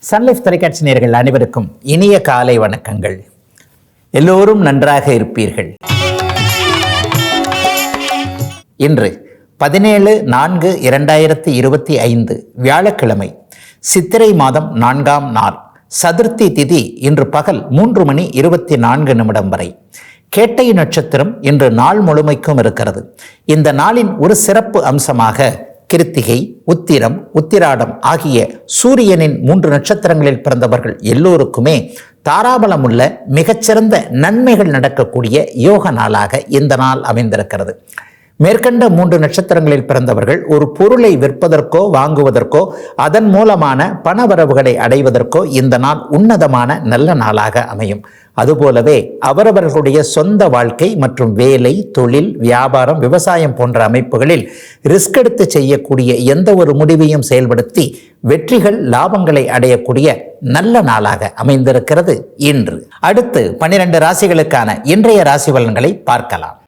Sun Life தொலைக்காட்சி நேயர்கள் அனைவருக்கும் இனிய காலை வணக்கங்கள். எல்லோரும் நன்றாக இருப்பீர்கள். இன்று 17/4/2025 வியாழக்கிழமை, சித்திரை மாதம் 4ஆம் நாள், சதுர்த்தி திதி இன்று பகல் 3:24 வரை. கேட்டை நட்சத்திரம் இன்று நாள் முழுமைக்கும் இருக்கிறது. இந்த நாளின் ஒரு சிறப்பு அம்சமாக கிருத்திகை, உத்திரம், உத்திராடம் ஆகிய சூரியனின் 3 நட்சத்திரங்களில் பிறந்தவர்கள் எல்லோருக்குமே தாராபலமுள்ள மிகச்சிறந்த நன்மைகள் நடக்கக்கூடிய யோக நாளாக இந்த நாள் அமைந்திருக்கிறது. மேற்கண்ட 3 நட்சத்திரங்களில் பிறந்தவர்கள் ஒரு பொருளை விற்பதற்கோ வாங்குவதற்கோ அதன் மூலமான பணவரவுகளை அடைவதற்கோ இந்த நாள் உன்னதமான நல்ல நாளாக அமையும். அதுபோலவே அவரவர்களுடைய சொந்த வாழ்க்கை மற்றும் வேலை, தொழில், வியாபாரம், விவசாயம் போன்ற அமைப்புகளில் ரிஸ்க் எடுத்து செய்யக்கூடிய எந்த ஒரு முடிவையும் செயல்படுத்தி வெற்றிகள், லாபங்களை அடையக்கூடிய நல்ல நாளாக அமைந்திருக்கிறது இன்று. அடுத்து 12 ராசிகளுக்கான இன்றைய ராசி பலன்களை பார்க்கலாம்.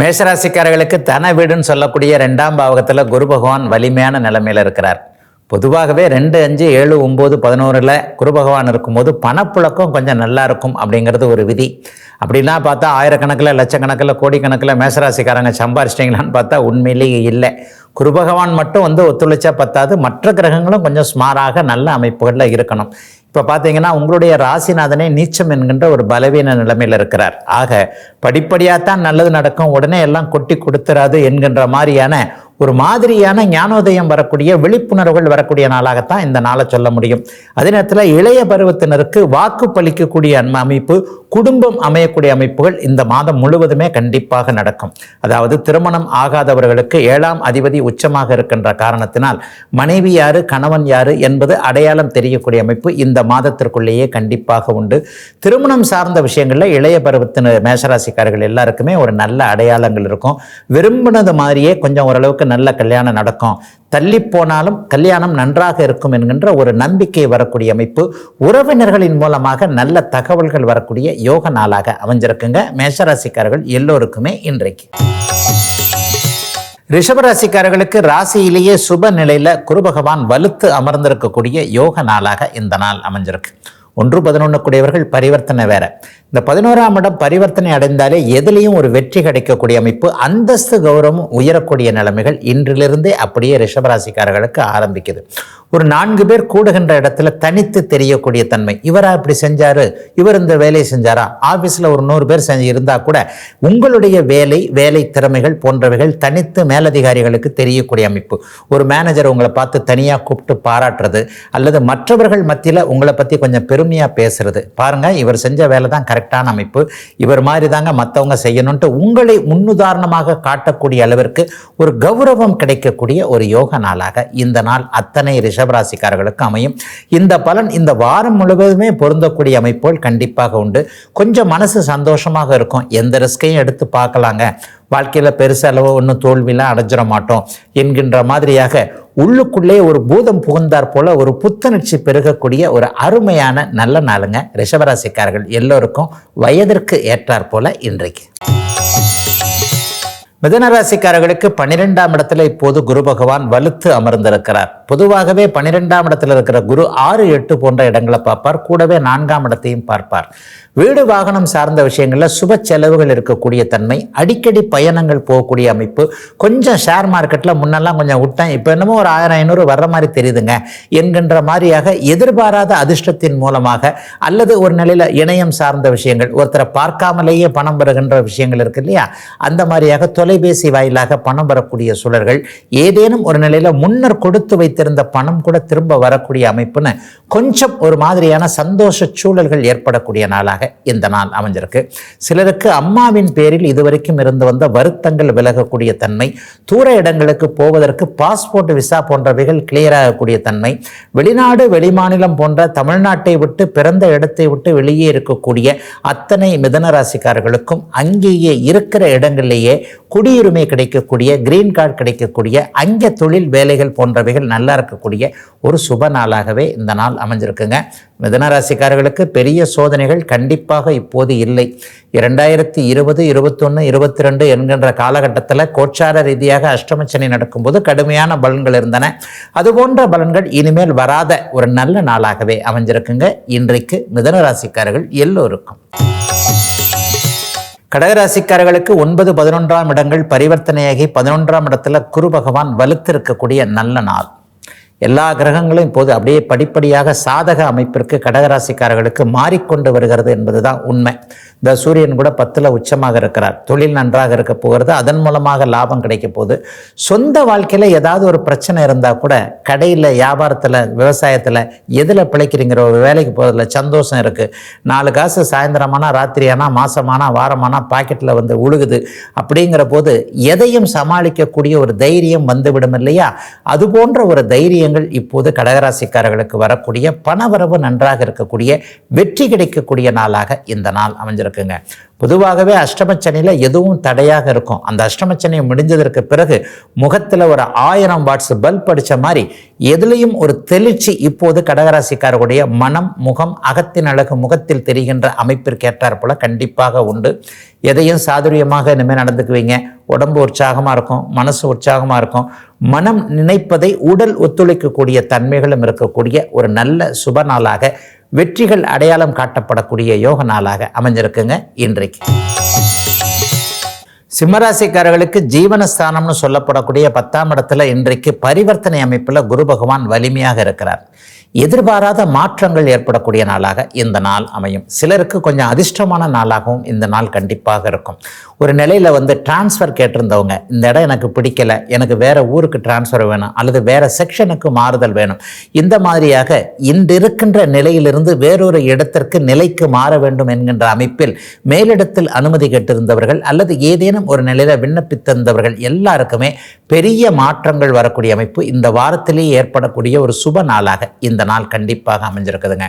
மேஷராசிக்காரர்களுக்கு தன வீடுன்னு சொல்லக்கூடிய 2ஆம் பாவகத்தில் குரு பகவான் வலிமையான நிலைமையில் இருக்கிறார். பொதுவாகவே 2, 5, 7, 9, 11 குரு பகவான் இருக்கும்போது பணப்புழக்கம் கொஞ்சம் நல்லா இருக்கும் அப்படிங்கிறது ஒரு விதி. அப்படிலாம் பார்த்தா ஆயிரக்கணக்கில், லட்சக்கணக்கில், கோடிக்கணக்கில் மேஷராசிக்காரங்க சம்பாரிச்சிட்டிங்களான்னு பார்த்தா உண்மையிலேயே இல்லை. குரு பகவான் மட்டும் ஒத்துழைச்சா பத்தாது, மற்ற கிரகங்களும் கொஞ்சம் ஸ்மாராக நல்ல அமைப்புகளில் இருக்கணும். இப்போ பார்த்தீங்கன்னா உங்களுடைய ராசிநாதனே நீச்சம் என்கின்ற ஒரு பலவீன நிலைமையில் இருக்கிறார். ஆக படிப்படியாகத்தான் நல்லது நடக்கும், உடனே எல்லாம் கொட்டி கொடுத்துறாது என்கின்ற மாதிரியான ஞானோதயம் வரக்கூடிய, விழிப்புணர்வுகள் வரக்கூடிய நாளாகத்தான் இந்த நாளை சொல்ல முடியும். அதே நேரத்தில் இளைய பருவத்தினருக்கு வாக்கு பலிக்கக்கூடிய அமைப்பு, குடும்பம் அமையக்கூடிய அமைப்புகள் இந்த மாதம் முழுவதுமே கண்டிப்பாக நடக்கும். அதாவது திருமணம் ஆகாதவர்களுக்கு 7ஆம் அதிபதி உச்சமாக இருக்கின்ற காரணத்தினால் மனைவி யாரு, கணவன் யாரு என்பது அடையாளம் தெரியக்கூடிய அமைப்பு இந்த மாதத்திற்குள்ளேயே கண்டிப்பாக உண்டு. திருமணம் சார்ந்த விஷயங்களில் இளைய பருவத்தினர் மேஷராசிக்காரர்கள் எல்லாருக்குமே ஒரு நல்ல அடையாளங்கள் இருக்கும். விரும்பினது மாதிரியே கொஞ்சம் ஓரளவுக்கு நல்ல கல்யாணம் நடக்கும், தள்ளி போனாலும் கல்யாணம் நன்றாக இருக்கும் என்கின்ற ஒரு நம்பிக்கை வரக்கூடிய அமைப்பு, உறவினர்களின் மூலமாக நல்ல தகவல்கள் வரக்கூடிய யோக நாளாக அமைஞ்சிருக்குங்க மேஷராசிக்காரர்கள் எல்லோருக்குமே இன்றைக்கு. ரிஷபராசிக்காரர்களுக்கு ராசியிலேயே சுப நிலையில குரு பகவான் வலுத்து அமர்ந்திருக்கக்கூடிய யோக நாளாக இந்த நாள் அமைஞ்சிருக்கு. 1-11 கூடியவர்கள் பரிவர்த்தனை வேற. இந்த 11ஆம் இடம் பரிவர்த்தனை அடைந்தாலே எதிலையும் ஒரு வெற்றி கிடைக்கக்கூடிய அமைப்பு, அந்தஸ்து, கௌரவம் உயரக்கூடிய நிலைமைகள் இன்றிலிருந்தே அப்படியே ரிஷபராசிக்காரர்களுக்கு ஆரம்பிக்குது. ஒரு 4 பேர் கூடுகின்ற இடத்துல தனித்து தெரியக்கூடிய தன்மை. இவரா இப்படி செஞ்சாரு, இவர் இந்த வேலையை செஞ்சாரா, ஆபீஸ்ல ஒரு 100 பேர் இருந்தா கூட உங்களுடைய வேலை திறமைகள் போன்றவைகள் தனித்து மேலதிகாரிகளுக்கு தெரியக்கூடிய அமைப்பு. ஒரு மேனேஜர் உங்களை பார்த்து தனியா கூப்பிட்டு பாராட்டுறது, அல்லது மற்றவர்கள் மத்தியில் உங்களை பத்தி கொஞ்சம் பெருமையா பேசுறது. பாருங்க, இவர் செஞ்ச வேலை தான் கரெக்டான அமைப்பு, இவர் மாதிரி தாங்க மற்றவங்க செய்யணும்ட்டு உங்களை முன்னுதாரணமாக காட்டக்கூடிய அளவிற்கு ஒரு கௌரவம் கிடைக்கக்கூடிய ஒரு யோக நாளாக இந்த நாள் அத்தனை ரிஷபராசிக்காரர்களுக்கு அமையும். இந்த பலன் இந்த வாரம் முழுவதுமே பொருந்தக்கூடிய அமைப்புகள் கண்டிப்பாக உண்டு. கொஞ்சம் மனசு சந்தோஷமாக இருக்கும், எந்த ரிஸ்கையும் எடுத்து பார்க்கலாங்க, வாழ்க்கையில் பெருசளவு ஒன்றும் தோல்வியெல்லாம் அடைஞ்சிட மாட்டோம் என்கின்ற மாதிரியாக உள்ளுக்குள்ளே ஒரு பூதம் புகுந்தார் போல ஒரு புத்துணர்ச்சி பெருகக்கூடிய ஒரு அருமையான நல்ல நாளுங்க ரிஷபராசிக்காரர்கள் எல்லோருக்கும் வயதிற்கு ஏற்றார் போல இன்றைக்கு. மிதுனராசிக்காரர்களுக்கு 12ஆம் இடத்துல இப்போது குரு பகவான் வலுத்து அமர்ந்திருக்கிறார். பொதுவாகவே 12ஆம் இடத்துல இருக்கிற குரு 6, 8 போன்ற இடங்களை பார்ப்பார், கூடவே 4ஆம் இடத்தையும் பார்ப்பார். வீடு வாகனம் சார்ந்த விஷயங்களில் சுப செலவுகள் இருக்கக்கூடிய தன்மை, அடிக்கடி பயணங்கள் போகக்கூடிய அமைப்பு, கொஞ்சம் ஷேர் மார்க்கெட்டில் முன்னெல்லாம் கொஞ்சம் விட்டேன், இப்போ என்னமோ ஒரு 1000-500 வர்ற மாதிரி தெரியுதுங்க என்கின்ற மாதிரியாக எதிர்பாராத அதிர்ஷ்டத்தின் மூலமாக, அல்லது ஒரு நிலையில் இணையம் சார்ந்த விஷயங்கள், ஒருத்தரை பார்க்காமலேயே பணம் பெறுகின்ற விஷயங்கள் இருக்கு இல்லையா, அந்த மாதிரியாக தொலைபேசி வாயிலாக பணம் வரக்கூடிய சூழல்கள், ஏதேனும் ஒரு நிலையில் முன்னர் கொடுத்து வைத்திருந்த பணம் கூட திரும்ப வரக்கூடிய அமைப்புன்னு கொஞ்சம் ஒரு மாதிரியான சந்தோஷ சூழல்கள் ஏற்படக்கூடிய நாளாக இந்த நாள் அமைஞ்சிருக்கு. சிலருக்கு அம்மாவின் பேரில் இதுவரைக்கும் இருந்து வந்த வருத்தங்கள் விலகக்கூடிய தன்மை, தூர இடங்களுக்கு போவதற்கு பாஸ்போர்ட், விசா போன்றவைகள் கிளியர் ஆகக்கூடிய தன்மை, வெளிநாடு வெளிமாநிலம் போன்ற தமிழ்நாட்டை விட்டு பிறந்த இடத்தை விட்டு வெளியே இருக்கக்கூடிய அத்தனை மிதுன ராசிக்காரர்களுக்கும் அங்கேயே இருக்கிற இடங்களிலேயே குடியுரிமை கிடைக்கக்கூடிய, கிரீன் கார்டு கிடைக்கக்கூடிய, அங்கே தொழில் வேலைகள் போன்றவைகள் நல்லா இருக்கக்கூடிய ஒரு சுப நாளாகவே இந்த நாள் அமைஞ்சிருக்குங்க. மிதுனராசிக்காரர்களுக்கு பெரிய சோதனைகள் கண்டிப்பாக இப்போது இல்லை. 2020, 21, 22 என்கின்ற காலகட்டத்தில் கோச்சார ரீதியாக அஷ்டமச்சனி நடக்கும்போது கடுமையான பலன்கள் இருந்தன. அதுபோன்ற பலன்கள் இனிமேல் வராத ஒரு நல்ல நாளாகவே அமைஞ்சிருக்குங்க இன்றைக்கு மிதுனராசிக்காரர்கள் எல்லோருக்கும். கடகராசிக்காரர்களுக்கு 9, 11ஆம் இடங்கள் பரிவர்த்தனையாகி 11ஆம் இடத்துல குரு பகவான் வலுத்திருக்கக்கூடிய நல்ல நாள். எல்லா கிரகங்களும் இப்போது அப்படியே படிப்படியாக சாதக அமைப்பிற்கு கடகராசிக்காரர்களுக்கு மாறிக்கொண்டு வருகிறது என்பதுதான் உண்மை. இந்த சூரியன் கூட 10ல் உச்சமாக இருக்கிறார். தொழில் நன்றாக இருக்க போகிறது, அதன் மூலமாக லாபம் கிடைக்க போகுது. சொந்த வாழ்க்கையில் ஏதாவது ஒரு பிரச்சனை இருந்தால் கூட கடையில், வியாபாரத்தில், விவசாயத்தில் எதில் பிழைக்கிறீங்கிற ஒரு வேலைக்கு போகிறதுல சந்தோஷம் இருக்குது. 4 காசு சாயந்தரமானா, ராத்திரியானா, மாதமானா, வாரமானா பாக்கெட்டில் வந்து உழுகுது. அப்படிங்கிற போது எதையும் சமாளிக்கக்கூடிய ஒரு தைரியம் வந்துவிடும் இல்லையா? அது போன்ற ஒரு தைரியங்கள் இப்போது கடகராசிக்காரர்களுக்கு வரக்கூடிய, பணவரவு நன்றாக இருக்கக்கூடிய, வெற்றி கிடைக்கக்கூடிய நாளாக இந்த நாள் அமைஞ்சிருக்குங்க. பொதுவாகவே அஷ்டமச்சனியில் எதுவும் தடையாக இருக்கும். அந்த அஷ்டமச்சனி முடிஞ்சதற்கு பிறகு முகத்தில் ஒரு 1000 வாட்ஸ் பல்ப் அடித்த மாதிரி எதுலேயும் ஒரு தெளிர்ச்சி இப்போது கடகராசிக்காரர்களுடைய மனம், முகம், அகத்தின் அழகு முகத்தில் தெரிகின்ற அமைப்பிற்கு ஏற்றார் போல கண்டிப்பாக உண்டு. எதையும் சாதுரியமாக இனிமேல் நடந்துக்குவீங்க. உடம்பு உற்சாகமாக இருக்கும், மனசு உற்சாகமாக இருக்கும். மனம் நினைப்பதை உடல் ஒத்துழைக்கக்கூடிய தன்மைகளும் இருக்கக்கூடிய ஒரு நல்ல சுப நாளாக, வெற்றிகள் அடையாளம் காட்டப்படக்கூடிய யோக நாளாக அமைஞ்சிருக்குங்க இன்றைக்கு. சிம்மராசிக்காரர்களுக்கு ஜீவனஸ்தானம்னு சொல்லப்படக்கூடிய 10ஆம் இடத்துல இன்றைக்கு பரிவர்த்தனை அமைப்பில் குரு பகவான் வலிமையாக இருக்கிறார். எதிர்பாராத மாற்றங்கள் ஏற்படக்கூடிய நாளாக இந்த நாள் அமையும். சிலருக்கு கொஞ்சம் அதிர்ஷ்டமான நாளாகவும் இந்த நாள் கண்டிப்பாக இருக்கும். ஒரு நிலையில் வந்து டிரான்ஸ்ஃபர் கேட்டிருந்தவங்க, இந்த இடம் எனக்கு பிடிக்கலை, எனக்கு வேறு ஊருக்கு டிரான்ஸ்ஃபர் வேணும், அல்லது வேறு செக்ஷனுக்கு மாறுதல் வேணும், இந்த மாதிரியாக இன்று இருக்கின்ற நிலையிலிருந்து வேறொரு இடத்திற்கு நிலைக்கு மாற வேண்டும் என்கின்ற அமைப்பில் மேலிடத்தில் அனுமதி கேட்டிருந்தவர்கள் அல்லது ஏதேனும் ஒரு நிலையில் விண்ணப்பித்திருந்தவர்கள் எல்லாருக்குமே பெரிய மாற்றங்கள் வரக்கூடிய அமைப்பு இந்த வாரத்திலேயே ஏற்படக்கூடிய ஒரு சுப நாளாக இந்த நாள் கண்டிப்பாக அமைஞ்சிருக்குதுங்க.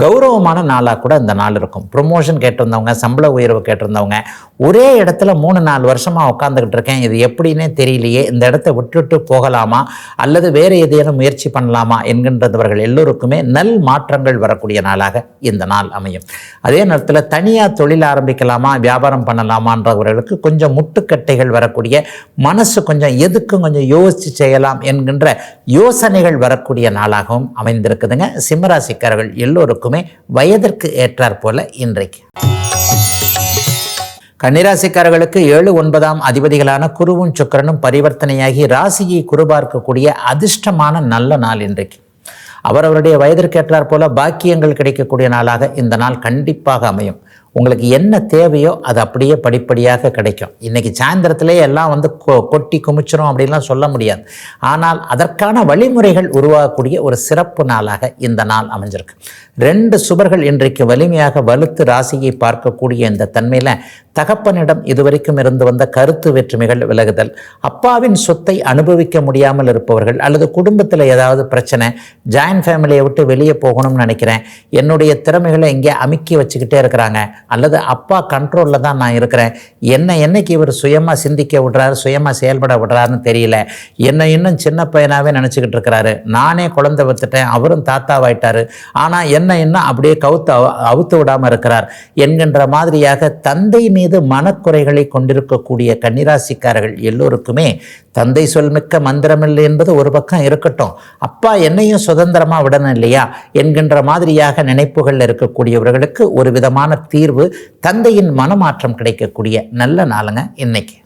கௌரவமான நாளாக கூட இந்த நாள் இருக்கும். ப்ரொமோஷன் கேட்டிருந்தவங்க, சம்பள உயர்வு கேட்டிருந்தவங்க, ஒரே இடத்துல 3-4 வருஷமாக உட்காந்துக்கிட்டு இருக்கேன், இது எப்படின்னே தெரியலையே, இந்த இடத்த விட்டுட்டு போகலாமா அல்லது வேறு ஏதேனும் முயற்சி பண்ணலாமா என்கின்றவர்கள் எல்லோருக்குமே நல் மாற்றங்கள் வரக்கூடிய நாளாக இந்த நாள் அமையும். அதே நேரத்தில் தனியாக தொழில் ஆரம்பிக்கலாமா, வியாபாரம் பண்ணலாமான்றவர்களுக்கு கொஞ்சம் முட்டுக்கட்டைகள் வரக்கூடிய, மனசு கொஞ்சம் எதுக்கும் கொஞ்சம் யோசித்து செய்யலாம் என்கின்ற யோசனைகள் வரக்கூடிய நாளாகவும் அமைந்திருக்குதுங்க. சிம்மராசிக்காரர்கள் எல்லோருக்கும் வயதிற்கு ஏற்றார் போல இன்றைக்கு. கன்னிராசிக்காரர்களுக்கு 7, 9ஆம் அதிபதிகளான குருவும் சுக்கிரனும் பரிவர்த்தனையாகி ராசியை குருபார்க்கக்கூடிய அதிர்ஷ்டமான நல்ல நாள் இன்றைக்கு. அவரவருடைய வயதிற்கு ஏற்றார் போல பாக்கியங்கள் கிடைக்கக்கூடிய நாளாக இந்த நாள் கண்டிப்பாக அமையும். உங்களுக்கு என்ன தேவையோ அது அப்படியே படிப்படியாக கிடைக்கும். இன்றைக்கி சாயந்தரத்திலே எல்லாம் வந்து கொட்டி குமிச்சிரும் அப்படின்லாம் சொல்ல முடியாது. ஆனால் அதற்கான வழிமுறைகள் உருவாகக்கூடிய ஒரு சிறப்பு நாளாக இந்த நாள் அமைஞ்சிருக்கு. 2 சுபர்கள் இன்றைக்கு வலிமையாக வலுத்து ராசியை பார்க்கக்கூடிய இந்த தன்மையில் தகப்பனிடம் இதுவரைக்கும் இருந்து வந்த கருத்து வேற்றுமைகள் விலகுதல், அப்பாவின் சொத்தை அனுபவிக்க முடியாமல் இருப்பவர்கள் அல்லது குடும்பத்தில் ஏதாவது பிரச்சனை, ஜாயின்ட் ஃபேமிலியை விட்டு வெளியே போகணும்னு நினைக்கிறேன், என்னுடைய திறமைகளை இங்கே அமுக்கி வச்சுக்கிட்டே இருக்கிறாங்க, அல்லது அப்பா கண்ட்ரோலில் தான் நான் இருக்கிறேன், என்னைக்கு இவர் சுயமாக சிந்திக்க விடுறாரு, சுயமாக செயல்பட விடுறாருன்னு தெரியல, என்னை இன்னும் சின்ன பையனாகவே நினச்சிக்கிட்டு இருக்கிறாரு, நானே குழந்தை வச்சுட்டேன், அவரும் தாத்தாவாயிட்டாரு, ஆனால் என்னை இன்னும் அப்படியே அவுத்து விடாமல் இருக்கிறார் என்கின்ற மாதிரியாக தந்தை மீது மனக்குறைகளை கொண்டிருக்கக்கூடிய கன்னிராசிக்காரர்கள் எல்லோருக்குமே தந்தை சொல்மிக்க மந்திரமில்லை என்பது ஒரு பக்கம் இருக்கட்டும், அப்பா என்னையும் சுதந்திரமாக விடணும் இல்லையா என்கின்ற மாதிரியாக நினைப்புகள் இருக்கக்கூடியவர்களுக்கு ஒரு விதமான தீர்வு, தந்தையின் மனமாற்றம் கிடைக்கக்கூடிய நல்ல நாளுங்க இன்னைக்கு.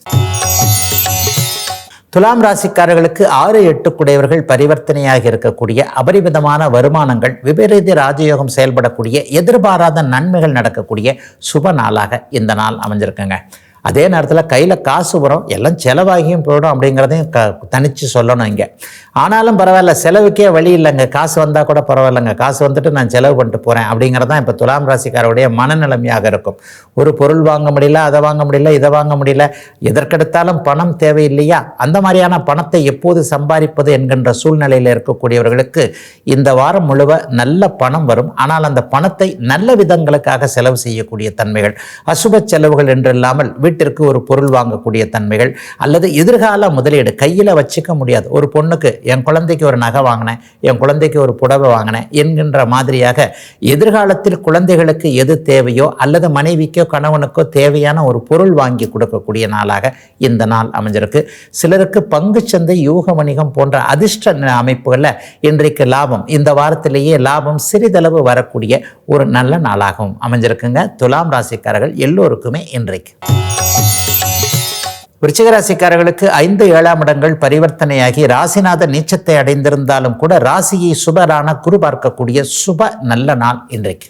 துலாம் ராசிக்காரர்களுக்கு 6, 8 குடையவர்கள் பரிவர்த்தனையாக இருக்கக்கூடிய அபரிமிதமான வருமானங்கள், விபரீத ராஜயோகம் செயல்படக்கூடிய, எதிர்பாராத நன்மைகள் நடக்கக்கூடிய சுப நாளாக இந்த நாள் அமைஞ்சிருக்குங்க. அதே நேரத்தில் கையில் காசு வரும், எல்லாம் செலவாகியும் போயிடும் அப்படிங்கிறதையும் தனித்து சொல்லணும் இங்கே. ஆனாலும் பரவாயில்ல, செலவுக்கே வழி இல்லைங்க, காசு வந்தால் கூட பரவாயில்லைங்க, காசு வந்துட்டு நான் செலவு பண்ணிட்டு போகிறேன் அப்படிங்கிறதான் இப்போ துலாம் ராசிக்காரருடைய மனநிலைமையாக இருக்கும். ஒரு பொருள் வாங்க முடியல, அதை வாங்க முடியல, இதை வாங்க முடியல, எதற்கெடுத்தாலும் பணம் தேவையில்லையா, அந்த மாதிரியான பணத்தை எப்போது சம்பாதிப்பது என்கின்ற சூழ்நிலையில் இருக்கக்கூடியவர்களுக்கு இந்த வாரம் முழுவ நல்ல பணம் வரும். ஆனால் அந்த பணத்தை நல்ல விதங்களுக்காக செலவு செய்யக்கூடிய தன்மைகள், அசுப செலவுகள் என்றில்லாமல் வீட்டிற்கு ஒரு பொருள் வாங்கக்கூடிய தன்மைகள், அல்லது எதிர்கால முதலீடு கையில் வச்சுக்க முடியாது. ஒரு பொண்ணுக்கு என் குழந்தைக்கு ஒரு நகை வாங்கினேன், என் குழந்தைக்கு ஒரு புடவை வாங்கினேன் என்கின்ற மாதிரியாக எதிர்காலத்தில் குழந்தைகளுக்கு எது தேவையோ அல்லது மனைவிக்கோ கணவனுக்கோ தேவையான ஒரு பொருள் வாங்கி கொடுக்கக்கூடிய நாளாக இந்த நாள் அமைஞ்சிருக்கு. சிலருக்கு பங்குச்சந்தை, யூக வணிகம் போன்ற அதிர்ஷ்ட அமைப்புகளில் இன்றைக்கு லாபம், இந்த வாரத்திலேயே லாபம் சிறிதளவு வரக்கூடிய ஒரு நல்ல நாளாகவும் அமைஞ்சிருக்குங்க. துலாம் ராசிக்காரர்கள் எல்லோருக்குமே இன்றைக்கு. விருச்சிக ராசிக்காரர்களுக்கு 5, 7ஆம் இடங்கள் பரிவர்த்தனையாகி ராசிநாத நீச்சத்தை அடைந்திருந்தாலும் கூட ராசியை சுபரான குரு பார்க்கக்கூடிய சுப நல்ல நாள் இன்றைக்கு.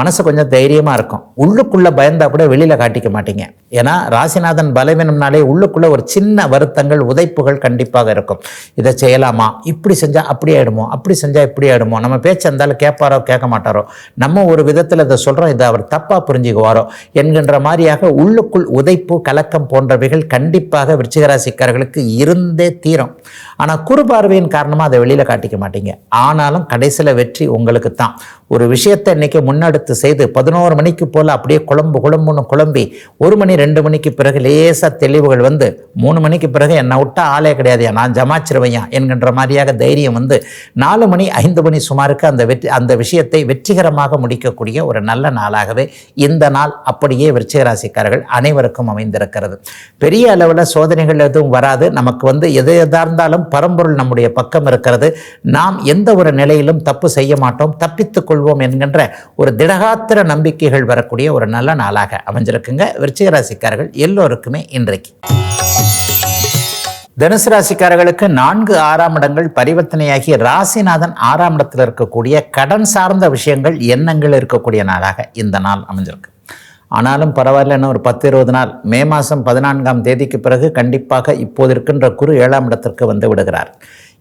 மனசு கொஞ்சம் தைரியமாக இருக்கும். உள்ளுக்குள்ளே பயந்தா கூட வெளியில் காட்டிக்க மாட்டீங்க. ஏன்னா ராசிநாதன் பலவீனம்னாலே உள்ளுக்குள்ளே ஒரு சின்ன வருத்தங்கள், உதைப்புகள் கண்டிப்பாக இருக்கும். இதை செய்யலாமா, இப்படி செஞ்சால் அப்படி ஆகிடுமோ, அப்படி செஞ்சால் இப்படி ஆகிடுமோ, நம்ம பேச்சு இருந்தாலும் கேட்பாரோ கேட்க மாட்டாரோ, நம்ம ஒரு விதத்தில் இதை சொல்கிறோம், இதை அவர் தப்பாக புரிஞ்சுக்குவாரோ என்கின்ற மாதிரியாக உள்ளுக்குள் உதைப்பு, கலக்கம் போன்றவைகள் கண்டிப்பாக விருச்சிக ராசிக்காரர்களுக்கு இருந்தே தீரும். ஆனால் குரு பார்வையின் காரணமாக அதை வெளியில் காட்டிக்க மாட்டீங்க. ஆனாலும் கடைசியில் வெற்றி உங்களுக்கு தான். ஒரு விஷயத்தை இன்றைக்கி முன்னெடுத்து செய்து 11 மணிக்கு போல் அப்படியே குழம்புன்னு குழம்பி 1 மணி 2 மணிக்கு பிறகு லேசாக தெளிவுகள் வந்து 3 மணிக்கு பிறகு என்னை விட்டா ஆளே கிடையாதுயா, நான் ஜமாச்சிருவையா என்கின்ற மாதிரியாக தைரியம் வந்து 4 மணி 5 மணி சுமாருக்கு அந்த விஷயத்தை வெற்றிகரமாக முடிக்கக்கூடிய ஒரு நல்ல நாளாகவே இந்த நாள் அப்படியே விருச்சிக ராசிக்காரர்கள் அனைவருக்கும் அமைந்திருக்கிறது. பெரிய அளவில் சோதனைகள் எதுவும் வராது. நமக்கு வந்து எது எதாக இருந்தாலும் பரம்பொருள் நம்முடைய பக்கம் இருக்கிறது. நாம் எந்த ஒரு நிலையிலும் தப்பு செய்ய மாட்டோம், தப்பித்துக் கொள்வோம் என்கின்ற ஒரு திடகாத்திர நம்பிக்கைகள் வரக்கூடிய ஒரு நல்ல நாளாக அமைஞ்சிருக்குங்க. விருச்சிக ராசிக்காரர்கள் எல்லோருக்குமே இன்றைக்கு. தனுசு ராசிக்காரர்களுக்கு 4, 6ஆம் இடங்கள் பரிவர்த்தனையாகி ராசிநாதன் 6ஆம் இடத்தில் இருக்கக்கூடிய கடன் சார்ந்த விஷயங்கள், எண்ணங்கள் இருக்கக்கூடிய நாளாக இந்த நாள் அமைஞ்சிருக்கு. ஆனாலும் பரவாயில்ல, ஒரு 10-20 நாள், மே மாதம் 14ஆம் தேதிக்கு பிறகு கண்டிப்பாக இப்போது இருக்கின்ற குரு 7ஆம் இடத்திற்கு வந்து விடுகிறார்.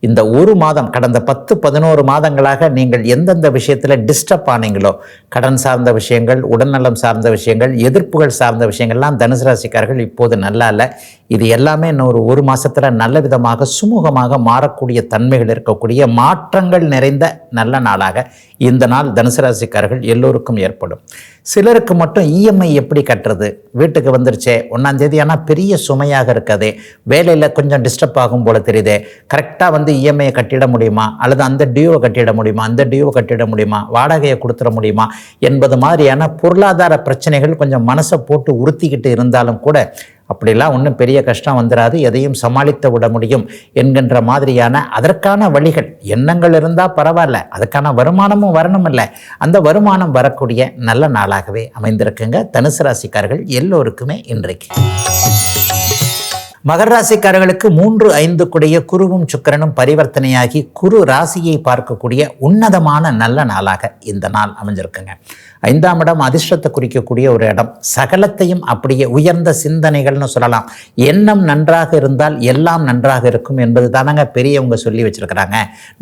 இந்த ஒரு மாதம், கடந்த 10-11 மாதங்களாக நீங்கள் எந்தெந்த விஷயத்தில் டிஸ்டர்ப் ஆனீங்களோ, கடன் சார்ந்த விஷயங்கள், உடல்நலம் சார்ந்த விஷயங்கள், எதிர்ப்புகள் சார்ந்த விஷயங்கள்லாம் தனுசு ராசிக்காரர்கள் இப்போது நல்லா இல்லை. இது எல்லாமே இன்னும் ஒரு மாதத்தில் நல்ல விதமாக சுமூகமாக மாறக்கூடிய தன்மைகள் இருக்கக்கூடிய மாற்றங்கள் நிறைந்த நல்ல நாளாக இந்த நாள் தனுசு ராசிக்காரர்கள் எல்லோருக்கும் ஏற்படும். சிலருக்கு மட்டும் இஎம்ஐ எப்படி கட்டுறது, வீட்டுக்கு வந்துருச்சே 1ஆம் தேதி, ஆனால் பெரிய சுமையாக இருக்கதே, வேலையில் கொஞ்சம் டிஸ்டர்ப் ஆகும் போல தெரியுதே, கரெக்டாக வந்து இஎம்ஐயை கட்டிட முடியுமா, அல்லது அந்த டியூவை கட்டிட முடியுமா, அந்த டியூவை கட்டிட முடியுமா, வாடகையை கொடுத்துட முடியுமா என்பது மாதிரியான பொருளாதார பிரச்சனைகள் கொஞ்சம் மனசை போட்டு உறுத்திக்கிட்டு இருந்தாலும் கூட அப்படிலாம் ஒன்றும் பெரிய கஷ்டம் வந்துடாது, எதையும் சமாளித்து விட முடியும் என்கின்ற மாதிரியான அதற்கான வழிகள், எண்ணங்கள் இருந்தால் பரவாயில்ல, அதுக்கான வருமானமும் வரணும் இல்லை, அந்த வருமானம் வரக்கூடிய நல்ல நாளாகவே அமைந்திருக்குங்க. தனுசு ராசிக்காரர்கள் எல்லோருக்குமே இன்றைக்கு. மகர ராசிக்காரர்களுக்கு 3, 5 கூடிய குருவும் சுக்கிரனும் பரிவர்த்தனையாகி குரு ராசியை பார்க்கக்கூடிய உன்னதமான நல்ல நாளாக இந்த நாள் அமைஞ்சிருக்குங்க. 5ஆம் இடம் அதிர்ஷ்டத்தை குறிக்கக்கூடிய ஒரு இடம். சகலத்தையும் அப்படியே உயர்ந்த சிந்தனைகள்னு சொல்லலாம். எண்ணம் நன்றாக இருந்தால் எல்லாம் நன்றாக இருக்கும் என்பது தானங்க பெரியவங்க சொல்லி வச்சிருக்கிறாங்க.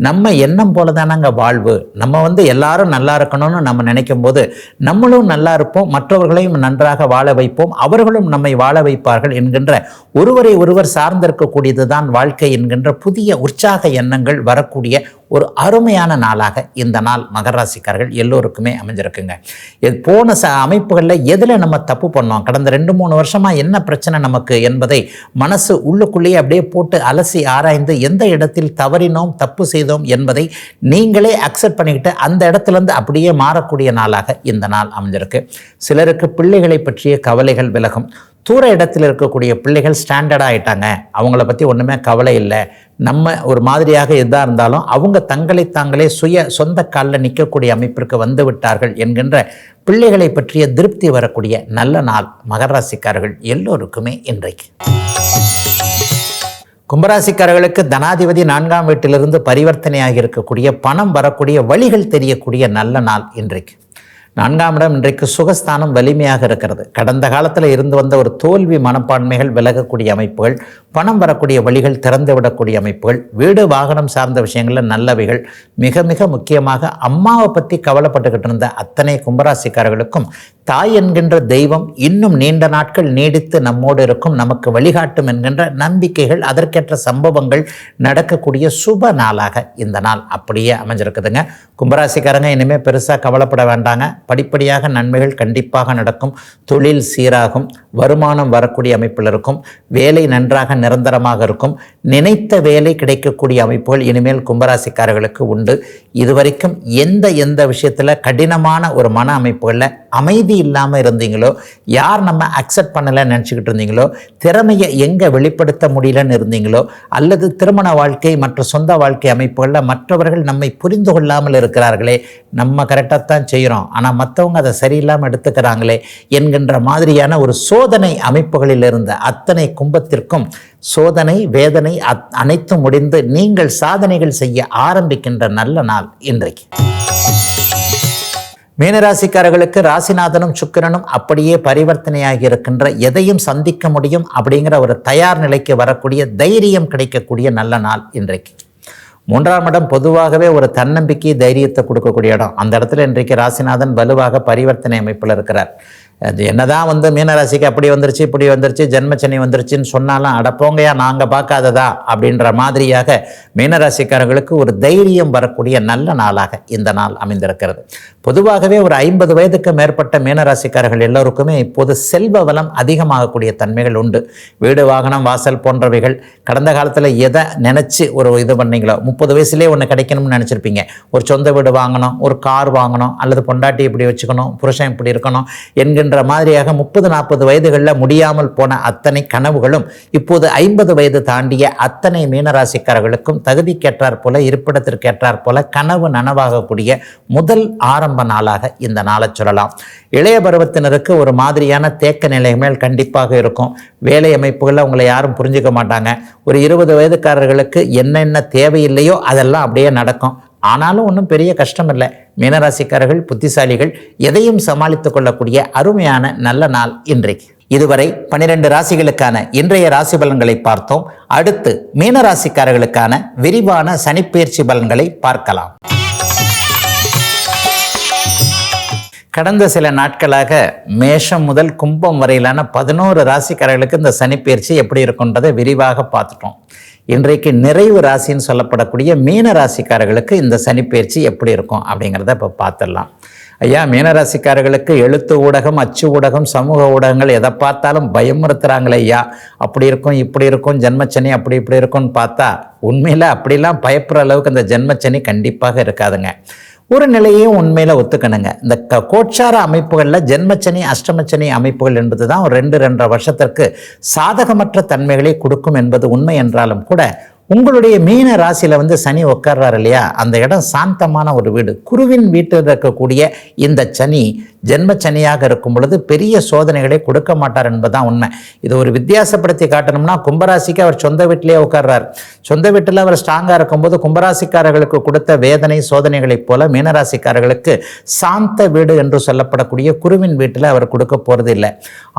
நம்ம எண்ணம் போல தானங்க வாழ்வு. நம்ம வந்து எல்லாரும் நல்லா இருக்கணும்னு நம்ம நினைக்கும் போது நம்மளும் நல்லா இருப்போம், மற்றவர்களையும் நன்றாக வாழ வைப்போம், அவர்களும் நம்மை வாழ வைப்பார்கள் என்கின்ற ஒருவரை ஒருவர் சார்ந்திருக்கக்கூடியது தான் வாழ்க்கை என்கின்ற புதிய உற்சாக எண்ணங்கள் வரக்கூடிய ஒரு அருமையான நாளாக இந்த நாள் மகர ராசிக்காரர்கள் எல்லோருக்குமே அமைஞ்சிருக்குங்க. போன அமைப்புகளில் எதில் நம்ம தப்பு பண்ணோம், கடந்த 2-3 வருஷமாக என்ன பிரச்சனை நமக்கு என்பதை மனசு உள்ளுக்குள்ளேயே அப்படியே போட்டு அலசி ஆராய்ந்து எந்த இடத்தில் தவறினோம், தப்பு செய்தோம் என்பதை நீங்களே அக்செப்ட் பண்ணிக்கிட்டு அந்த இடத்துலேருந்து அப்படியே மாறக்கூடிய நாளாக இந்த நாள் அமைஞ்சிருக்கு. சிலருக்கு பிள்ளைகளை பற்றிய கவலைகள் விலகும். தூர இடத்தில் இருக்கக்கூடிய பிள்ளைகள் ஸ்டாண்டர்டாக ஆகிட்டாங்க, அவங்கள பற்றி ஒன்றுமே கவலை இல்லை, நம்ம ஒரு மாதிரியாக எதாக இருந்தாலும் அவங்க தங்களை தாங்களே சொந்த காலில் நிற்கக்கூடிய அமைப்பிற்கு வந்து விட்டார்கள் என்கின்ற பிள்ளைகளை பற்றிய திருப்தி வரக்கூடிய நல்ல நாள் மகர ராசிக்காரர்கள் எல்லோருக்குமே இன்றைக்கு. கும்பராசிக்காரர்களுக்கு தனாதிபதி 4ஆம் வீட்டிலிருந்து பரிவர்த்தனையாகி இருக்கக்கூடிய பணம் வரக்கூடிய வழிகள் தெரியக்கூடிய நல்ல நாள் இன்றைக்கு. 4ஆம் இடம் இன்றைக்கு சுகஸ்தானம் வலிமையாக இருக்கிறது. கடந்த காலத்தில் இருந்து வந்த ஒரு தோல்வி மனப்பான்மைகள் விலகக்கூடிய அமைப்புகள், பணம் வரக்கூடிய வழிகள் திறந்து விடக்கூடிய அமைப்புகள், வீடு வாகனம் சார்ந்த விஷயங்களில் நல்லவைகள். மிக மிக முக்கியமாக அம்மாவை பற்றி கவலைப்பட்டுக்கிட்டு இருந்த அத்தனை கும்பராசிக்காரர்களுக்கும் தாய் என்கின்ற தெய்வம் இன்னும் நீண்ட நாட்கள் நீடித்து நம்மோடு இருக்கும், நமக்கு வழிகாட்டும் என்கின்ற நம்பிக்கைகள், அதற்கேற்ற சம்பவங்கள் நடக்கக்கூடிய சுப நாளாக இந்த நாள் அப்படியே அமைஞ்சிருக்குதுங்க. கும்பராசிக்காரங்க இனிமேல் பெருசாக கவலைப்பட வேண்டாங்க. படிப்படியாக நன்மைகள் கண்டிப்பாக நடக்கும். தொழில் சீராகும், வருமானம் வரக்கூடிய அமைப்பில் இருக்கும், வேலை நன்றாக நிரந்தரமாக இருக்கும், நினைத்த வேலை கிடைக்கக்கூடிய அமைப்புகள் இனிமேல் கும்பராசிக்காரர்களுக்கு உண்டு. இதுவரைக்கும் எந்த விஷயத்தில் கடினமான ஒரு மன அமைப்புகளில் அமைதி இல்லாமல் இருந்தீங்களோ, யார் நம்ம அக்செப்ட் பண்ணலைன்னு நினச்சிக்கிட்டு இருந்தீங்களோ, திறமையை எங்கே வெளிப்படுத்த முடியலன்னு இருந்தீங்களோ, அல்லது திருமண வாழ்க்கை மற்ற சொந்த வாழ்க்கை அமைப்புகளில் மற்றவர்கள் நம்மை புரிந்து கொள்ளாமல் இருக்கிறார்களே, நம்ம கரெக்டாக தான் செய்கிறோம் ஆனால் மற்றவங்க அதை சரியில்லாமல் எடுத்துக்கிறாங்களே என்கின்ற மாதிரியான ஒரு சோதனை அமைப்புகளில் இருந்த அத்தனை கும்பத்திற்கும் சோதனை வேதனை அனைத்தும் முடிந்து நீங்கள் சாதனைகள் செய்ய ஆரம்பிக்கின்ற நல்ல நாள் இன்றைக்கு. மீனராசிக்காரர்களுக்கு ராசிநாதனும் சுக்கிரனும் அப்படியே பரிவர்த்தனையாகி இருக்கின்ற, எதையும் சந்திக்க முடியும் அப்படிங்கிற ஒரு தயார் நிலைக்கு வரக்கூடிய தைரியம் கிடைக்கக்கூடிய நல்ல நாள் இன்றைக்கு. 3ஆம் இடம் பொதுவாகவே ஒரு தன்னம்பிக்கை தைரியத்தை கொடுக்கக்கூடிய இடம். அந்த இடத்துல இன்றைக்கு ராசிநாதன் வலுவாக பரிவர்த்தனை அமைப்பில் இருக்கிறார். அது என்னதான் மீனராசிக்கு அப்படி வந்துருச்சு இப்படி வந்துருச்சு ஜென்மச்சனி வந்துருச்சுன்னு சொன்னாலும் அடப்போங்கயா நாங்கள் பார்க்காததா அப்படின்ற மாதிரியாக மீனராசிக்காரர்களுக்கு ஒரு தைரியம் வரக்கூடிய நல்ல நாளாக இந்த நாள் அமைந்திருக்கிறது. பொதுவாகவே ஒரு 50 வயதுக்கு மேற்பட்ட மீனராசிக்காரர்கள் எல்லோருக்குமே இப்போது செல்வ வளம் அதிகமாகக்கூடிய தன்மைகள் உண்டு. வீடு வாகனம் வாசல் போன்றவைகள் கடந்த காலத்தில் எதை நினச்சி ஒரு இது பண்ணீங்களோ, 30 வயசுலேயே ஒன்று கிடைக்கணும்னு நினச்சிருப்பீங்க. ஒரு சொந்த வீடு வாங்கணும், ஒரு கார் வாங்கணும், அல்லது பொண்டாட்டி இப்படி வச்சுக்கணும், புருஷன் இப்படி இருக்கணும் என்கின்ற மாதிரியாக 30-40 வயதுகளில் முடியாமல் போன அத்தனை கனவுகளும் இப்போது 50 வயது தாண்டிய அத்தனை மீனராசிக்காரர்களுக்கும் தகுதிக்கேற்றார் போல, இருப்பிடத்திற்கேற்றார் போல கனவு நனவாகக்கூடிய முதல் ஆரம்ப நாளாக இந்த நாளை சொல்லலாம். இளைய பருவத்தினருக்கு ஒரு மாதிரியான தேக்க நிலை மேல் கண்டிப்பாக இருக்கும். வேலை அமைப்புகளில் உங்களை யாரும் புரிஞ்சுக்க மாட்டாங்க. ஒரு 20 வயதுக்காரர்களுக்கு என்னென்ன தேவையில்லையோ அதெல்லாம் அப்படியே நடக்கும். ஆனாலும் ஒன்றும் பெரிய கஷ்டம் இல்லை. மீனராசிக்காரர்கள் புத்திசாலிகள், எதையும் சமாளித்துக் கொள்ளக்கூடிய அருமையான நல்ல நாள் இன்றைக்கு. இதுவரை 12 ராசிகளுக்கான இன்றைய ராசி பலன்களை பார்த்தோம். அடுத்து மீனராசிக்காரர்களுக்கான விரிவான சனிப்பெயர்ச்சி பலன்களை பார்க்கலாம். கடந்த சில நாட்களாக மேஷம் முதல் கும்பம் வரையிலான 11 ராசிக்காரர்களுக்கு இந்த சனிப்பெயர்ச்சி எப்படி இருக்குன்றதை விரிவாக பார்த்துட்டோம். இன்றைக்கு நிறைவு ராசின்னு சொல்லப்படக்கூடிய மீன ராசிக்காரர்களுக்கு இந்த சனிப்பெயர்ச்சி எப்படி இருக்கும் அப்படிங்கிறத இப்போ பார்த்துடலாம். ஐயா, மீனராசிக்காரர்களுக்கு எழுத்து ஊடகம், அச்சு ஊடகம், சமூக ஊடகங்கள் எதை பார்த்தாலும் பயமுறுத்துறாங்களே ஐயா, அப்படி இருக்கும் இப்படி இருக்கும் ஜென்மச்சனி அப்படி இப்படி இருக்கும்னு பார்த்தா உண்மையில் அப்படிலாம் பயப்படுற அளவுக்கு அந்த ஜென்மச்சனி கண்டிப்பாக இருக்காதுங்க. ஒரு நிலையையும் உண்மையில் ஒத்துக்கணுங்க. இந்த கோட்சார அமைப்புகளில் ஜென்மச்சனி அஷ்டமச்சனி அமைப்புகள் என்பது தான் ஒரு 2-2.5 வருஷத்திற்கு சாதகமற்ற தன்மைகளை கொடுக்கும் என்பது உண்மை என்றாலும் கூட, உங்களுடைய மீன ராசியில் சனி உட்கார்றாரு இல்லையா, அந்த இடம் சாந்தமான ஒரு வீடு. குருவின் வீட்டில் இருக்கக்கூடிய இந்த சனி ஜென்மச்சனியாக இருக்கும் பொழுது பெரிய சோதனைகளை கொடுக்க மாட்டார் என்பதுதான் உண்மை. இது ஒரு வித்தியாசப்படுத்தி காட்டணும்னா, கும்பராசிக்கு அவர் சொந்த வீட்டிலேயே உட்கார்றார். சொந்த வீட்டில் அவர் ஸ்ட்ராங்காக இருக்கும்போது கும்பராசிக்காரர்களுக்கு கொடுத்த வேதனை சோதனைகளைப் போல மீனராசிக்காரர்களுக்கு சாந்த வீடு என்று சொல்லப்படக்கூடிய குருவின் வீட்டில் அவர் கொடுக்க போகிறது இல்லை.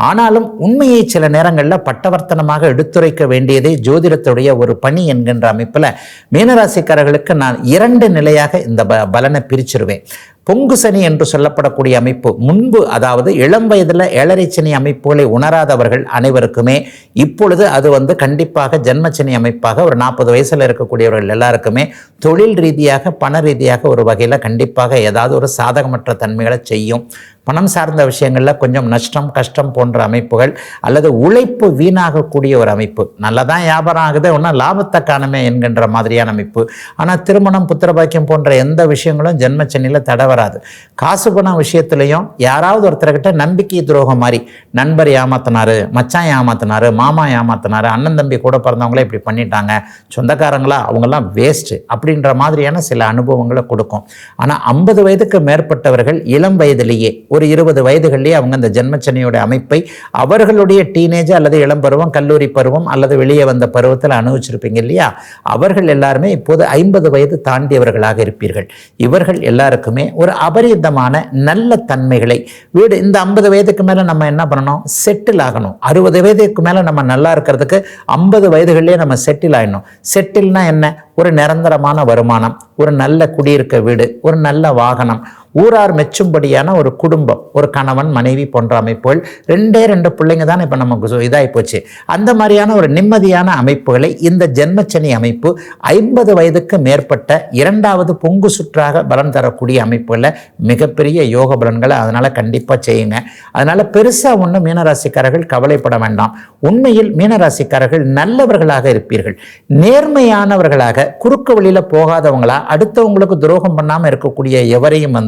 ஆனாலும் உண்மையை சில நேரங்களில் பட்டவர்த்தனமாக எடுத்துரைக்க வேண்டியதே ஜோதிடத்துடைய ஒரு பணி என்கின்ற அமைப்பில் மீனராசிக்காரர்களுக்கு நான் 2 நிலையாக இந்த பலனை பிரிச்சிருவேன். பொங்கு சனி என்று சொல்லப்படக்கூடிய அமைப்பு முன்பு, அதாவது இளம் வயதில் ஏழரை சனி அமைப்புகளை உணராதவர்கள் அனைவருக்குமே இப்பொழுது அது கண்டிப்பாக ஜென்மச்சனி அமைப்பாக ஒரு 40 வயசில் இருக்கக்கூடியவர்கள் எல்லாருக்குமே தொழில் ரீதியாக பண ரீதியாக ஒரு வகையில் கண்டிப்பாக ஏதாவது ஒரு சாதகமற்ற தன்மைகளை செய்யும். பணம் சார்ந்த விஷயங்களில் கொஞ்சம் நஷ்டம் கஷ்டம் போன்ற அமைப்புகள், அல்லது உழைப்பு வீணாகக்கூடிய ஒரு அமைப்பு. நல்லதான் வியாபாரம் ஆகுது, ஒன்றும் லாபத்தை காணுமே என்கின்ற மாதிரியான அமைப்பு. ஆனால் திருமணம் புத்திரபாக்கியம் போன்ற எந்த விஷயங்களும் ஜென்மச்சனியில் தடை வராது. காசு பணம் விஷயத்துலையும் யாராவது ஒருத்தர்கிட்ட நம்பிக்கை துரோகம் மாதிரி, நண்பர் ஏமாத்தினாரு, மச்சான் ஏமாத்தினாரு, மாமா ஏமாத்தினாரு, அண்ணன் தம்பி கூட பிறந்தவங்களே இப்படி பண்ணிட்டாங்க, சொந்தக்காரங்களா அவங்கெல்லாம் வேஸ்ட்டு அப்படின்ற மாதிரியான சில அனுபவங்களை கொடுக்கும். ஆனால் 50 வயதுக்கு மேற்பட்டவர்கள் இளம் வயதிலேயே ஒரு 20 வயதுகளிலேயே அவங்க இந்த ஜென்மச்சனியோட அமைப்பை அவர்களுடைய டீனேஜ் அல்லது இளம் பருவம், கல்லூரி பருவம் அல்லது வெளியே வந்த பருவத்தில் அனுபவிச்சிருப்பீங்க இல்லையா, அவர்கள் எல்லாருமே இப்போது 50 வயது தாண்டியவர்களாக இருப்பீர்கள். இவர்கள் எல்லாருக்குமே ஒரு அபரிதமான நல்ல தன்மைகளை வீடு இந்த 50 வயதுக்கு மேலே நம்ம என்ன பண்ணணும், செட்டில் ஆகணும். 60 வயதுக்கு மேலே நம்ம நல்லா இருக்கிறதுக்கு 50 வயதுகளிலே நம்ம செட்டில் ஆகிடணும். செட்டில்னா என்ன, ஒரு நிரந்தரமான வருமானம், ஒரு நல்ல குடியிருக்க வீடு, ஒரு நல்ல வாகனம், ஊரார் மெச்சும்படியான ஒரு குடும்பம், ஒரு கணவன் மனைவி போன்ற அமைப்புகள், 2 பிள்ளைங்க தான் இப்போ நமக்கு இதாகி போச்சு. அந்த மாதிரியான ஒரு நிம்மதியான அமைப்புகளை இந்த ஜென்மச்சனி அமைப்பு 50 வயதுக்கு மேற்பட்ட 2வது பொங்கு சுற்றாக பலன் தரக்கூடிய அமைப்புகளில் மிகப்பெரிய யோக பலன்களை அதனால் கண்டிப்பாக செய்யுங்க. அதனால் பெருசாக ஒன்றும் மீனராசிக்காரர்கள் கவலைப்பட வேண்டாம். உண்மையில் மீனராசிக்காரர்கள் நல்லவர்களாக இருப்பீர்கள், நேர்மையானவர்களாக, குறுக்கு வழியில் போகாதவங்களா, அடுத்தவங்களுக்கு துரோகம் பண்ணாமல் இருக்கக்கூடிய எவரையும்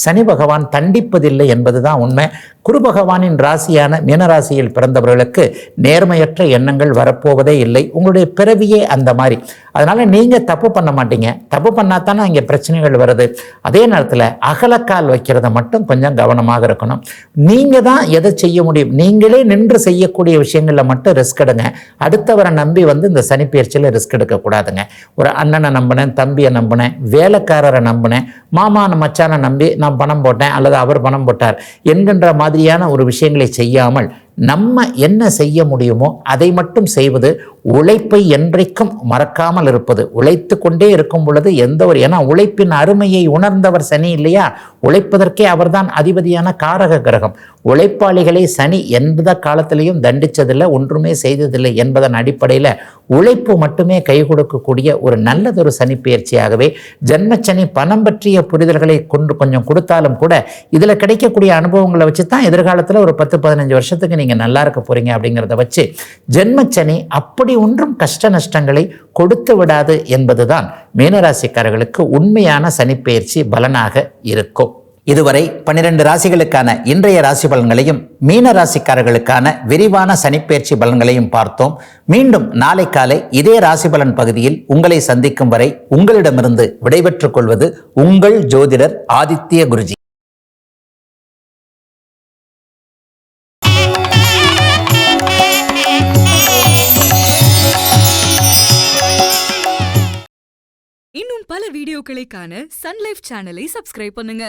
சனி பகவான் தண்டிப்பதில்லை என்பதுதான் உண்மை. குரு பகவானின் ராசியான மீனராசியில் பிறந்தவர்களுக்கு நேர்மையற்ற எண்ணங்கள் வரப்போவதே இல்லை. உங்களுடைய பிறவியே அந்த மாதிரி. அதனால நீங்க தப்பு பண்ண மாட்டீங்க. தப்பு பண்ணாதானே இங்கே பிரச்சனைகள் வருது. அதே நேரத்தில் அகலக்கால் வைக்கிறத மட்டும் கொஞ்சம் கவனமாக இருக்கணும். நீங்க தான் எதை செய்ய முடியும், நீங்களே நின்று செய்யக்கூடிய விஷயங்களில் மட்டும் ரிஸ்க் எடுங்க. அடுத்தவரை நம்பி இந்த சனி பயிற்சியில் ரிஸ்க் எடுக்கக்கூடாதுங்க. ஒரு அண்ணனை நம்பினேன், தம்பியை நம்பினேன், வேலைக்காரரை நம்பினேன், மாமான மச்சானை நம்பி நான் பணம் போட்டேன் அல்லது அவர் பணம் போட்டார் என்கின்ற மாதிரியான ஒரு விஷயங்களை செய்யாமல் நம்ம என்ன செய்ய முடியுமோ அதை மட்டும் செய்வது, உழைப்பை என்றைக்கும் மறக்காமல் இருப்பது. உழைத்து கொண்டே இருக்கும் பொழுது ஏன்னா உழைப்பின் அருமையை உணர்ந்தவர் சனி இல்லையா? உழைப்பதற்கே அவர்தான் அதிபதியான காரக கிரகம். உழைப்பாளிகளை சனி எந்த காலத்திலையும் தண்டிச்சதில்லை, ஒன்றுமே செய்ததில்லை என்பதன் அடிப்படையில் உழைப்பு மட்டுமே கை கொடுக்கக்கூடிய ஒரு நல்லதொரு சனி பயிற்சியாகவே ஜென்மச்சனி பணம் பற்றிய புரிதல்களை கொஞ்சம் கொடுத்தாலும் கூட இதில் கிடைக்கக்கூடிய அனுபவங்களை வச்சு தான் எதிர்காலத்தில் ஒரு 10-15 வருஷத்துக்கு நீங்கள் நல்லா இருக்க போறீங்க அப்படிங்கிறத வச்சு ஜென்மச்சனி அப்படி ஒன்றும் கஷ்ட நஷ்டங்களை கொடுத்து விடாது என்பதுதான் மீனராசிக்காரர்களுக்கு உண்மையான சனிப்பெயர்ச்சி பலனாக இருக்கும். இதுவரை 12 ராசிகளுக்கான இன்றைய ராசி பலன்களையும் மீன ராசிக்காரர்களுக்கான விரிவான சனிப்பெயர்ச்சி பலன்களையும் பார்த்தோம். மீண்டும் நாளை காலை இதே ராசி பலன் பகுதியில் உங்களை சந்திக்கும் வரை உங்களிடமிருந்து விடைபெற்றுக் கொள்வது உங்கள் ஜோதிடர் ஆதித்ய குருஜி. இன்னும் பல வீடியோக்களை காண சன் லைஃப் சேனலை சப்ஸ்கிரைப் பண்ணுங்க.